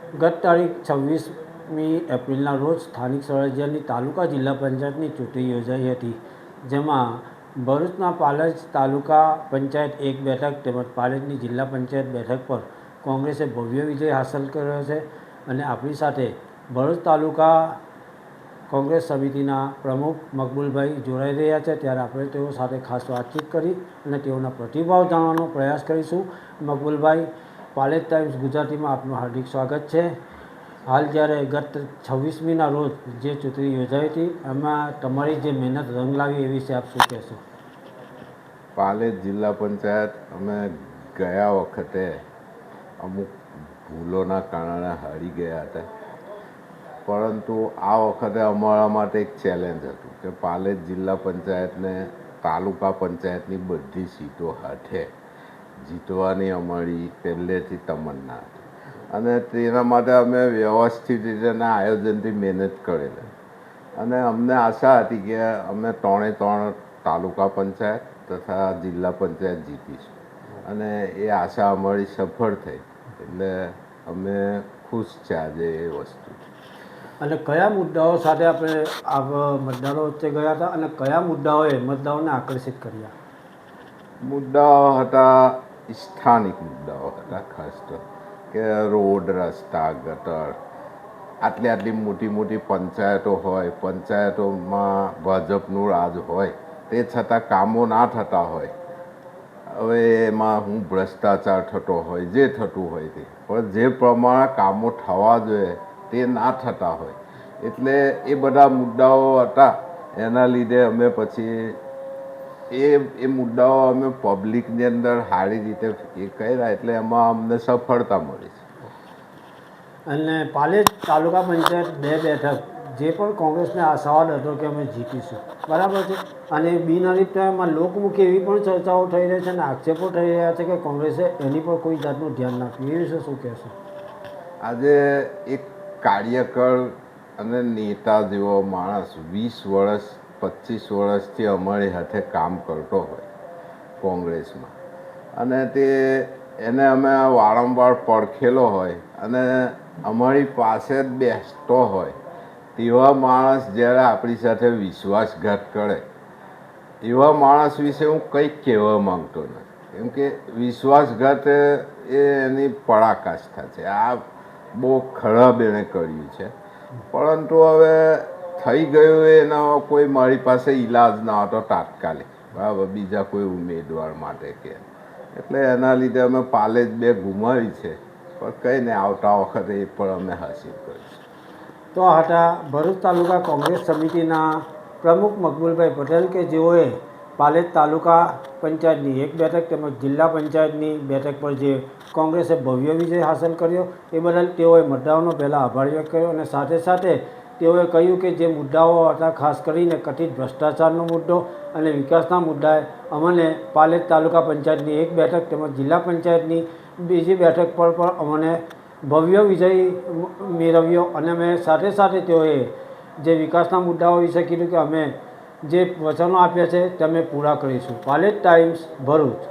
ગત તારીખ 26મી એપ્રિલના રોજ સ્થાનિક સ્વરાજ્યની તાલુકા જિલ્લા પંચાયતની ચૂંટણી યોજાઈ હતી, જેમાં ભરૂચના પાલેજ તાલુકા પંચાયત એક બેઠક તેમજ પાલેજની જિલ્લા પંચાયત બેઠક પર કોંગ્રેસે ભવ્ય વિજય હાંસલ કર્યો છે. અને આપણી સાથે ભરૂચ તાલુકા કોંગ્રેસ સમિતિના પ્રમુખ મકબૂલભાઈ જોડાઈ રહ્યા છે, ત્યારે આપણે તેઓ સાથે ખાસ વાતચીત કરી અને તેઓના પ્રતિભાવ જાણવાનો પ્રયાસ કરીશું. મકબૂલભાઈ, પાલેજ ટાઈમ્સ ગુજરાતીમાં આપનું હાર્દિક સ્વાગત છે. હાલ જ્યારે ગત 26મીના રોજ જે ચૂંટણી યોજાઈ હતી, એમાં તમારી જે મહેનત રંગ લાવી એ વિશે આપ શું કહેશો? પાલેજ જિલ્લા પંચાયત અમે ગયા વખતે અમુક ભૂલોના કારણે હારી ગયા હતા, પરંતુ આ વખતે અમારા માટે એક ચેલેન્જ હતું કે પાલેજ જિલ્લા પંચાયતને તાલુકા પંચાયતની બધી સીટો હાથે જીતવાની અમારી પહેલેથી તમન્ના હતી અને તેના માટે અમે વ્યવસ્થિત રીતેના આયોજનથી મહેનત કરેલી અને અમને આશા હતી કે અમે 3 તાલુકા પંચાયત તથા જિલ્લા પંચાયત જીતીશું અને એ આશા અમારી સફળ થઈ, એટલે અમે ખુશ છે આજે એ વસ્તુ. અને કયા મુદ્દાઓ સાથે આપણે આ મતદારો વચ્ચે ગયા હતા અને કયા મુદ્દાઓએ મતદારોને આકર્ષિત કર્યા? મુદ્દાઓ હતા સ્થાનિક મુદ્દાઓ હતા, ખાસ તો કે રોડ, રસ્તા, ગટર, આટલી મોટી મોટી પંચાયતો હોય, પંચાયતોમાં ભાજપનું રાજ હોય, તે છતાં કામો ના થતા હોય. હવે એમાં હું ભ્રષ્ટાચાર થતો હોય, જે થતું હોય તે, પણ જે પ્રમાણે કામો થવા જોઈએ તે ના થતા હોય, એટલે એ બધા મુદ્દાઓ હતા. એના લીધે અમે પછી એ મુદ્દાઓ અમે પબ્લિકની અંદર સારી રીતે એ કર્યા, એટલે એમાં અમને સફળતા મળી છે. અને પાલેજ તાલુકા પંચાયત 2 બેઠક જે પણ કોંગ્રેસને આ સવાલ હતો કે અમે જીતીશું, બરાબર છે, અને બિનહરીફમાં લોકમુખી એવી પણ ચર્ચાઓ થઈ રહી છે અને આક્ષેપો થઈ રહ્યા છે કે કોંગ્રેસે એની પર કોઈ જાતનું ધ્યાન નાખ્યું, એ વિશે શું કહેશો? આજે એક કાર્યકર અને નેતા જેવો માણસ 20 વર્ષ 25 વર્ષથી અમારી સાથે કામ કરતો હોય કોંગ્રેસમાં, અને એને અમે વારંવાર પડખેલો હોય અને અમારી પાસે જ બેસતો હોય, તેવા માણસ જ્યારે આપણી સાથે વિશ્વાસઘાત કરે, એવા માણસ વિશે હું કંઈક કહેવા માંગતો નથી, કેમ કે વિશ્વાસઘાત એ એની પરાકાષ્ઠા છે. આ બહુ ખરાબ એણે કર્યું છે, પરંતુ હવે થઈ ગયું એનો કોઈ મારી પાસે ઈલાજ ના હતો તાત્કાલિક, બરાબર, બીજા કોઈ ઉમેદવાર માટે કે, એટલે એના લીધે અમે પાલેજ 2 ગુમાવી છે, પણ કંઈ નહીં, આવતા વખતે એ પણ અમે હાસિલ કરીશું. તો આ હતા ભરૂચ તાલુકા કોંગ્રેસ સમિતિના પ્રમુખ મકબૂલભાઈ પટેલ કે જેઓએ પાલેજ તાલુકા પંચાયતની 1 બેઠક તેમજ જિલ્લા પંચાયતની બેઠક પર જે કોંગ્રેસે ભવ્ય વિજય હાંસલ કર્યો એ બદલ તેઓએ મતદારોનો પહેલાં આભાર વ્યક્ત કર્યો અને સાથે સાથે તેઓએ કહ્યું કે જે મુદ્દાઓ હતા, ખાસ કરીને કથિત ભ્રષ્ટાચારનો મુદ્દો અને વિકાસના મુદ્દાએ અમને પાલેજ તાલુકા પંચાયતની 1 બેઠક તેમજ જિલ્લા પંચાયતની બીજી બેઠક પર પણ અમને ભવ્ય વિજય મેળવ્યો અને અમે સાથે સાથે તેઓએ જે વિકાસના મુદ્દાઓ વિશે કીધું કે અમે જે વચનો આપ્યા છે તે અમે પૂરા કરીશું. પાલેજ ટાઈમ્સ, ભરૂચ.